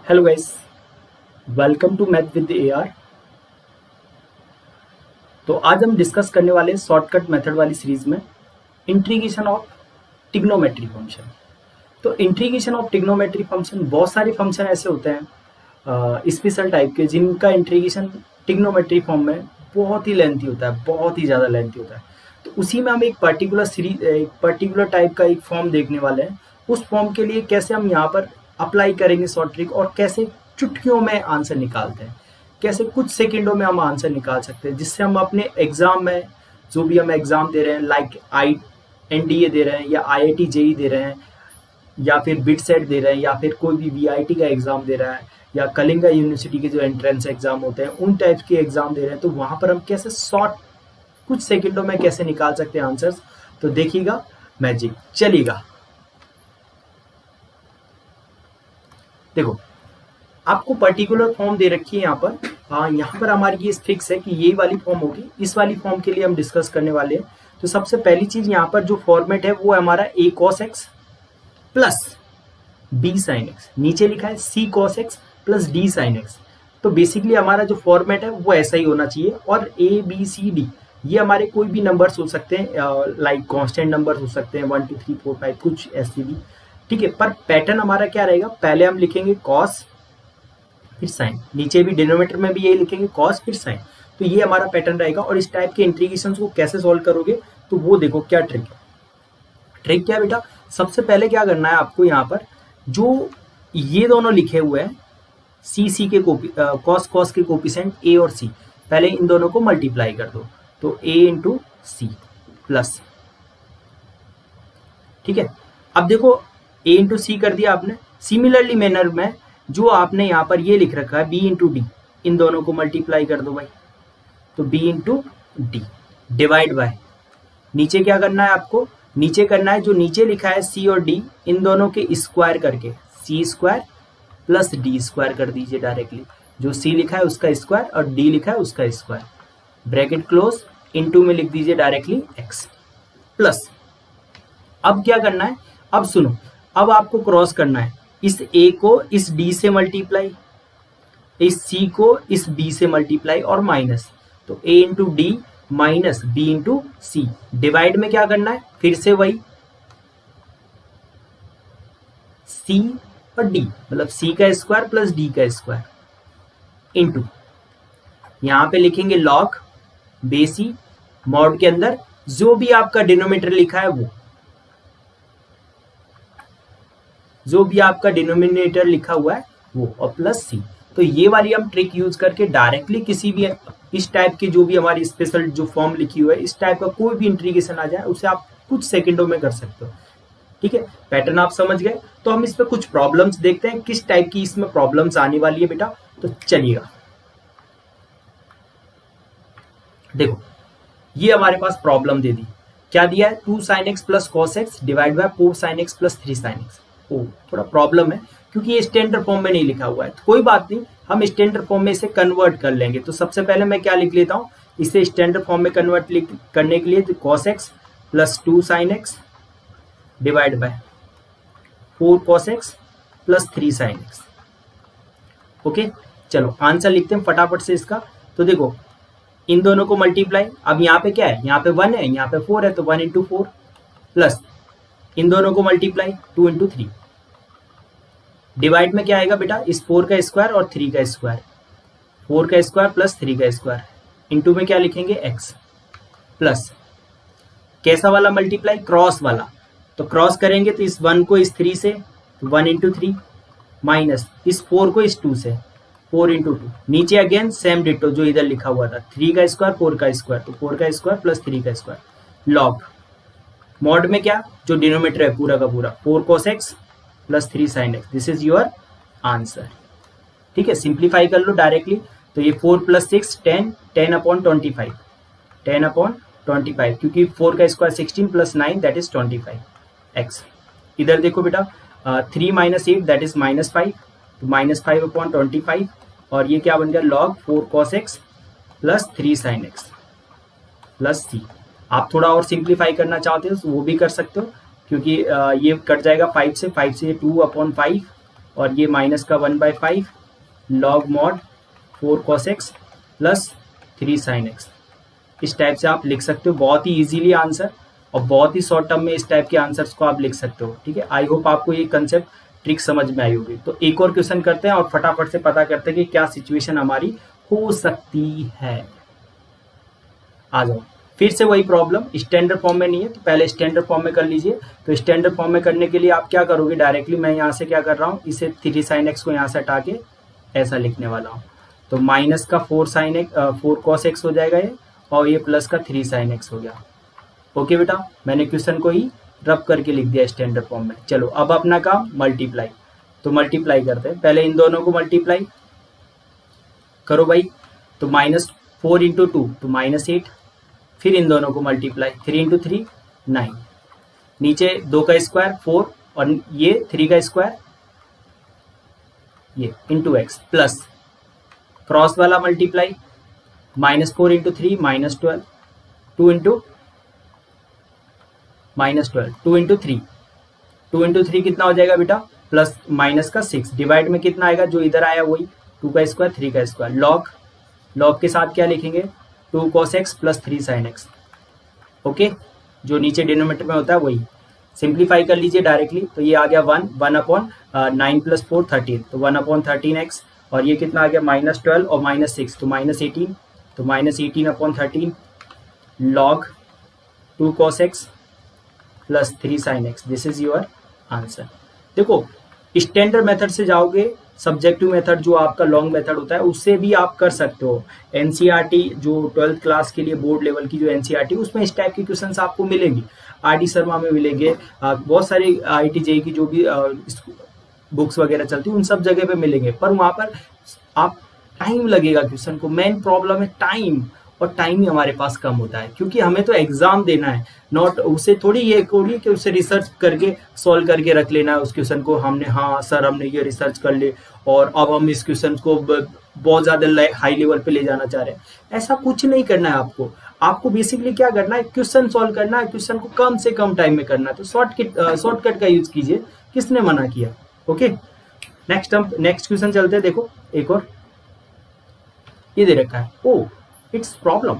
Hello guys, welcome to math with AR. तो आज हम डिस्कस करने वाले हैं शॉर्टकट मेथड वाली सीरीज में इंटीग्रेशन ऑफ ट्रिग्नोमेट्री फंक्शन। तो इंटीग्रेशन ऑफ ट्रिग्नोमेट्री फंक्शन, बहुत सारे फंक्शन ऐसे होते हैं स्पेशल टाइप के जिनका इंटीग्रेशन ट्रिग्नोमेट्री फॉर्म में बहुत ही लेंथी होता है, बहुत ही ज़्यादा लेंथी होता है। तो उसी में हम एक पर्टिकुलर सीरीज, एक पर्टिकुलर टाइप का एक फॉर्म देखने वाले हैं। उस फॉर्म के लिए कैसे हम यहाँ पर अप्लाई करेंगे शॉर्ट ट्रिक, और कैसे चुटकियों में आंसर निकालते हैं, कैसे कुछ सेकंडों में हम आंसर निकाल सकते हैं, जिससे हम अपने एग्जाम में जो भी हम एग्जाम दे रहे हैं, लाइक NDA दे रहे हैं या IIT JEE दे रहे हैं या फिर बिट सेट दे रहे हैं या फिर कोई भी VIT का एग्जाम दे रहा है या कलिंगा यूनिवर्सिटी के जो एंट्रेंस एग्जाम होते हैं उन टाइप के एग्जाम दे रहे हैं, तो वहां पर हम कैसे शॉर्ट कुछ सेकंडों में कैसे निकाल सकते हैं आंसर्स। तो देखिएगा मैजिक, चलिएगा। देखो, आपको पर्टिकुलर फॉर्म दे रखी है यहाँ पर। यहाँ पर हमारी ये फिक्स है कि ये वाली फॉर्म होगी। इस वाली फॉर्म के लिए हम डिस्कस करने वाले हैं। तो सबसे पहली चीज यहाँ पर जो फॉर्मेट है वो है हमारा a cos x plus b sin x। नीचे लिखा है c cos x plus d sin x। तो बेसिकली हमारा जो फॉर्मेट है वो ऐसा ही होना चाहिए। और a b c d ये हमारे कोई भी नंबर्स हो सकते हैं, लाइक कांस्टेंट नंबर्स हो सकते हैं 1 2 3 4 5 कुछ ऐसे भी, ठीक है। पर पैटर्न हमारा क्या रहेगा, पहले हम लिखेंगे cos फिर साइन, नीचे भी डिनोमिनेटर में भी यही लिखेंगे cos फिर साइन। तो ये हमारा पैटर्न रहेगा। और इस टाइप के इंटीग्रेशन को कैसे सॉल्व करोगे, तो वो देखो क्या ट्रिक है। ट्रिक क्या है बेटा, सबसे पहले क्या करना है आपको, यहाँ पर जो ये दोनों लिखे हुए हैं सी के cos के कोफिशिएंट a और c, पहले इन दोनों को मल्टीप्लाई कर दो। तो a इंटू सी प्लस, ठीक है। अब देखो a इंटू सी कर दिया आपने। सिमिलरली मैनर में जो आपने यहाँ पर ये लिख रखा है b इंटू डी, इन दोनों को मल्टीप्लाई कर दो भाई। तो b into D divide by, नीचे क्या करना है आपको, नीचे करना है जो नीचे लिखा है c और d, इन दोनों के स्क्वायर करके c square plus d square कर दीजिए डायरेक्टली। जो c लिखा है उसका स्क्वायर और d लिखा है उसका स्क्वायर, ब्रैकेट क्लोज, इनटू में लिख दीजिए डायरेक्टली x प्लस। अब क्या करना है, अब सुनो, अब आपको क्रॉस करना है इस a को इस d से मल्टीप्लाई, इस c को इस b से मल्टीप्लाई और माइनस। तो a into d minus b into c, divide में क्या करना है, फिर से वही c और d, मतलब c का स्क्वायर प्लस d का स्क्वायर इंटू, यहां पे लिखेंगे लॉग बेसी, मॉड के अंदर जो भी आपका डिनोमिनेटर लिखा है वो, जो भी आपका डिनोमिनेटर लिखा हुआ है वो, और प्लस सी। तो ये वाली हम ट्रिक यूज करके डायरेक्टली किसी भी इस टाइप की जो भी हमारी स्पेशल जो फॉर्म लिखी हुई है, इस टाइप का कोई भी इंटीग्रेशन आ जाए उसे आप कुछ सेकंडों में कर सकते हो, ठीक है। पैटर्न आप समझ गए। तो हम इस पे कुछ प्रॉब्लम्स देखते हैं, किस टाइप की इसमें प्रॉब्लम्स आने वाली है बेटा। तो चलिएगा, देखो ये हमारे पास प्रॉब्लम दे दी, क्या दिया है, 2 sin x plus cos x divide by 4 sin x plus 3 sin x। ओ, थोड़ा प्रॉब्लम है क्योंकि ये स्टैंडर्ड फॉर्म में नहीं लिखा हुआ है। तो कोई बात नहीं, हम स्टैंडर्ड फॉर्म में इसे कन्वर्ट कर लेंगे। तो सबसे पहले मैं क्या लिख लेता हूँ, इसे स्टैंडर्ड फॉर्म में कन्वर्ट करने के लिए तो cos x plus 2 sin x divide by 4 cos x plus 3 sin x। Okay, चलो आंसर लिखते हैं फटाफट से इसका। तो देखो इन दोनों को मल्टीप्लाई, अब यहाँ पे क्या है, यहाँ पे 1 है, यहाँ पे 4 है, तो 1 इंटू 4 प्लस इन दोनों को मल्टीप्लाई 2 इंटू 3, डिवाइड में क्या आएगा बेटा, इस 4 का स्क्वायर और 3 का स्क्वायर, 4 का स्क्वायर प्लस 3 का स्क्वायर, इंटू में क्या लिखेंगे x प्लस, कैसा वाला मल्टीप्लाई, क्रॉस वाला। तो क्रॉस करेंगे तो इस 1 को इस 3 से, तो 1 इंटू 3 माइनस इस 4 को इस 2 से, 4 इंटू 2, नीचे अगेन सेम डिटो जो इधर लिखा हुआ था, 3 का स्क्वायर 4 का स्क्वायर, तो 4 का स्क्वायर प्लस 3 का स्क्वायर, लॉग मॉड में क्या, जो डिनोमिनेटर है पूरा का पूरा 4 cos x plus 3 sin x। This is your answer, ठीक है। सिंप्लीफाई कर लो डायरेक्टली। तो ये 4 प्लस 6 10, 10 अपॉन 25, 10 अपॉन 25, क्योंकि 4 का square 16 plus 9 that is 25 x। इधर देखो बेटा 3 माइनस 8 दैट इज माइनस 5, तो माइनस 5 अपॉन 25, और ये क्या बन गया, log 4 cos x plus 3 sin x plus C. आप थोड़ा और सिंप्लीफाई करना चाहते हो तो वो भी कर सकते हो, क्योंकि ये कट जाएगा 5 से 2 अपॉन 5 और ये माइनस का 1/5 log mod 4 cos x plus 3 sin x। इस टाइप से आप लिख सकते हो बहुत ही इजीली आंसर, और बहुत ही शॉर्ट टर्म में इस टाइप के आंसर्स को आप लिख सकते हो। ठीक है, आई होप आपको ये कंसेप्ट ट्रिक समझ में आई होगी। तो एक और क्वेश्चन करते हैं और फटाफट से पता करते हैं कि क्या सिचुएशन हमारी हो सकती है। आ जाओ, फिर से वही प्रॉब्लम, स्टैंडर्ड फॉर्म में नहीं है तो पहले स्टैंडर्ड फॉर्म में कर लीजिए। तो स्टैंडर्ड फॉर्म में करने के लिए आप क्या करोगे, डायरेक्टली मैं यहाँ से क्या कर रहा हूँ, इसे 3 sin x को यहाँ से हटा के ऐसा लिखने वाला हूँ। तो माइनस का 4 cos x हो जाएगा ये, और ये प्लस का 3 sin x हो गया। ओके बेटा, मैंने क्वेश्चन को ही रब करके लिख दिया स्टैंडर्ड फॉर्म में। चलो अब अपना काम मल्टीप्लाई, तो मल्टीप्लाई करते हैं। पहले इन दोनों को मल्टीप्लाई करो भाई। तो -4 × 2 तो -8, फिर इन दोनों को मल्टीप्लाई, 3 × 3 9, नीचे 2 का स्क्वायर 4 और ये 3 का स्क्वायर ये इंटू x प्लस क्रॉस वाला मल्टीप्लाई, -4 × 3 -12, 2 × -12, 2 × 3, 2 × 3 कितना हो जाएगा बेटा, प्लस माइनस का 6, डिवाइड में कितना आएगा, जो इधर आया वही 2 का स्क्वायर 3 का स्क्वायर, लॉग के साथ क्या लिखेंगे, 2 cos x plus 3 sin x। Okay, जो नीचे डिनोमिनेटर में होता है वही सिंप्लीफाई कर लीजिए डायरेक्टली। तो ये आ गया 1/9 + 4 13, तो 1/13x, और ये कितना आ गया -12 और -6 तो -18, तो -18/13 log 2 cos x plus 3 sin x। This is your answer. देखो, स्टैंडर्ड मेथड से जाओगे, सब्जेक्टिव मेथड जो आपका लॉन्ग मेथड होता है उससे भी आप कर सकते हो। एनसीईआरटी जो 12th क्लास के लिए बोर्ड लेवल की जो एनसीईआरटी, उसमें इस टाइप की क्वेश्चंस आपको मिलेंगी। आरडी शर्मा में मिलेंगे, बहुत सारे आईआईटी जेईई की जो भी बुक्स वगैरह चलती है उन सब जगह पे मिलेंगे, पर वहाँ पर आप टाइम लगेगा क्वेश्चन को। मेन प्रॉब्लम है टाइम, और टाइम ही हमारे पास कम होता है, क्योंकि हमें तो एग्जाम देना है, नॉट उसे थोड़ी ये थोड़ी कि उसे रिसर्च करके सॉल्व करके रख लेना है उस क्वेश्चन को। हमने हाँ सर हमने ये रिसर्च कर ले और अब हम इस क्वेश्चन को बहुत ज़्यादा हाई लेवल पे ले जाना चाह रहे हैं, ऐसा कुछ नहीं करना है आपको। आपको बेसिकली क्या करना है, क्वेश्चन सॉल्व करना है, क्वेश्चन को कम से कम टाइम में करना है। तो शॉर्टकट का यूज कीजिए, किसने मना किया। ओके, नेक्स्ट क्वेश्चन चलते हैं। देखो एक और ये दे रखा है, ओ इट्स प्रॉब्लम,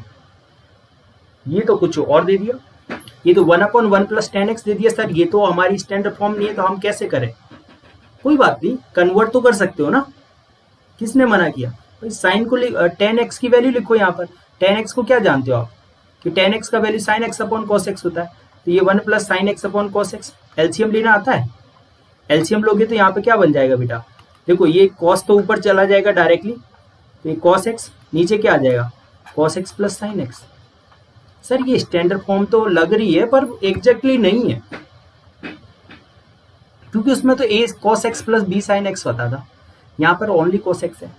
ये तो कुछ और दे दिया, ये तो 1/1 + 10x दे दिया सर, ये तो हमारी स्टैंडर्ड फॉर्म नहीं है, तो हम कैसे करें। कोई बात नहीं, कन्वर्ट तो कर सकते हो ना, किसने मना किया भाई। साइन को 10x की वैल्यू लिखो यहाँ पर। 10x को क्या जानते हो आप कि 10x का वैल्यू sin x/cos x होता है, तो ये 1 + sin x/cos x। एलसीएम लेना आता है, एलसीएम लोगे तो यहाँ पे क्या बन जाएगा बेटा, देखो ये cos तो ऊपर चला जाएगा डायरेक्टली, तो ये cos x, नीचे क्या आ जाएगा cos x plus sin x। Sir ये स्टैंडर्ड फॉर्म तो लग रही है पर एग्जैक्टली नहीं है, क्योंकि उसमें तो a cos x plus b sin x होता था, यहाँ पर ओनली cos x है।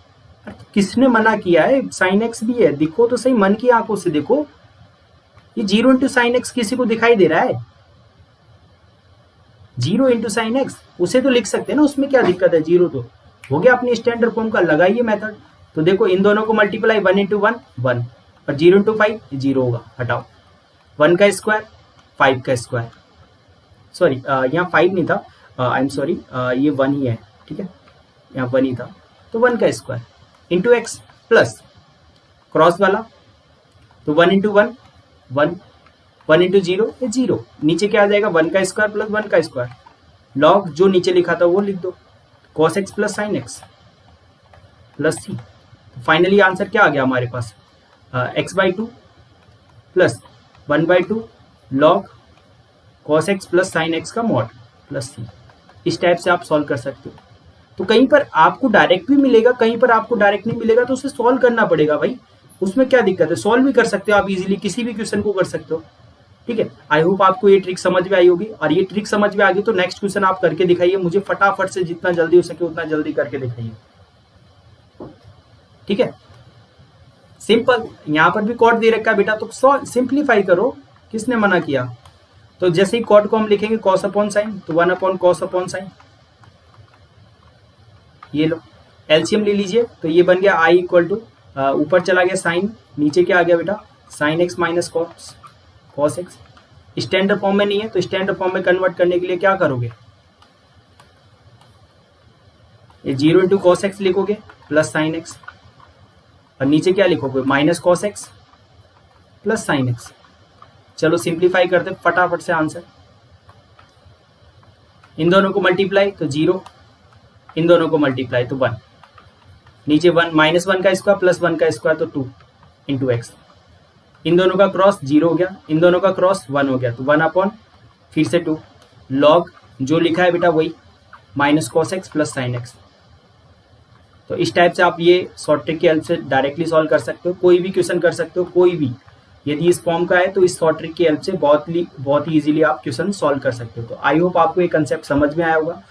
किसने मना किया है, sin x भी है, देखो तो सही मन की आंखों से देखो, ये 0 × sin x किसी को दिखाई दे रहा है, 0 × sin x उसे तो लिख सकते हैं ना, उसमें क्या दिक्कत है, 0 तो हो गया अपनी स्टैंडर्ड फॉर्म का, लगाइए मेथड। तो देखो इन दोनों को मल्टीप्लाई, 1 × 1 1 और 0 × 5 0 होगा, हटाओ 1 का स्क्वायर 5 का स्क्वायर, सॉरी यहाँ 5 नहीं था, आई एम सॉरी, ये 1 ही है, ठीक है यहाँ 1 ही था, तो 1 का square into x plus cross वाला, तो 1 × 1 1 1 × 0 ये 0, नीचे क्या आ जाएगा 1 का स्क्वायर प्लस 1 का स्क्वायर, लॉग जो नीचे लिखा था वो लिख दो, cos x plus sin x plus c। Finally answer क्या आ गया हमारे पास, x/2 plus 1/2 log cos x plus sin x का मॉड प्लस c। इस टाइप से आप सॉल्व कर सकते हो। तो कहीं पर आपको डायरेक्ट भी मिलेगा, कहीं पर आपको डायरेक्ट नहीं मिलेगा, तो उसे सॉल्व करना पड़ेगा भाई, उसमें क्या दिक्कत है, सॉल्व भी कर सकते हो आप इजीली, किसी भी क्वेश्चन को कर सकते हो। ठीक है, आई होप आपको ये ट्रिक समझ में आई होगी, और ये ट्रिक समझ में आ गई तो नेक्स्ट क्वेश्चन आप करके दिखाइए मुझे, फटाफट से जितना जल्दी हो सके उतना जल्दी करके दिखाइए। ठीक है, सिंपल, यहाँ पर भी कॉट दे रखा है बेटा, तो सिंप्लीफाई करो, किसने मना किया। तो जैसे ही कॉट को हम लिखेंगे cos/sin, तो 1/cos/sin, ये लो एलसीएम ले लीजिए, तो ये बन गया i = ऊपर चला गया साइन, नीचे क्या आ गया बेटा sin x minus cos x। Standard form में नहीं है, तो स्टैंडर्ड फॉर्म में कन्वर्ट करने के लिए क्या करोगे, ये 0 इंटू कॉस एक्स लिखोगे प्लस साइन एक्स, और नीचे क्या लिखोगे minus cos x plus sine x. चलो सिंप्लीफाई करते फटाफट से आंसर। इन दोनों को मल्टीप्लाई तो 0, इन दोनों को मल्टीप्लाई तो 1, नीचे 1 माइनस 1 का स्क्वायर प्लस 1 का स्क्वायर तो 2 इंटू एक्स। इन दोनों का क्रॉस 0 हो गया, इन दोनों का क्रॉस 1 हो गया, तो 1 अपॉन फिर से 2 लॉग जो लिखा है बेटा वही minus cos x plus sine x. तो इस टाइप से आप ये शॉर्ट ट्रिक की हेल्प से डायरेक्टली सॉल्व कर सकते हो, कोई भी क्वेश्चन कर सकते हो, कोई भी। यदि इस फॉर्म का है तो इस शॉर्ट ट्रिक की हेल्प से बहुत ही इजीली आप क्वेश्चन सॉल्व कर सकते हो। तो आई होप आपको ये कंसेप्ट समझ में आया होगा।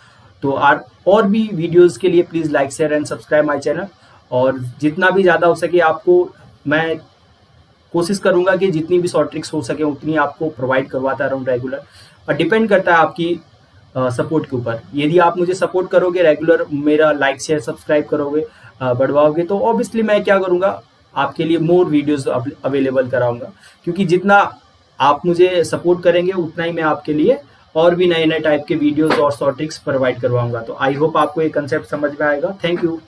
तो और भी वीडियोस के लिए please like share and subscribe my channel, और जितना भी ज़्यादा हो सके आपको मैं कोशिश करूंगा कि जितनी भी शॉर्ट ट्रिक्स हो सके उतनी आपको प्रोवाइड करवाता रहूँ रेगुलर, और डिपेंड करता है आपकी सपोर्ट के ऊपर। यदि आप मुझे सपोर्ट करोगे रेगुलर, मेरा लाइक शेयर सब्सक्राइब करोगे, बढ़वाओगे, तो ऑब्वियसली मैं क्या करूंगा आपके लिए मोर वीडियोस अवेलेबल कराऊंगा, क्योंकि जितना आप मुझे सपोर्ट करेंगे उतना ही मैं आपके लिए और भी नए नए टाइप के वीडियोस और शॉर्ट ट्रिक्स प्रोवाइड करवाऊंगा। तो आई होप आपको ये कंसेप्ट समझ में आएगा। Thank you.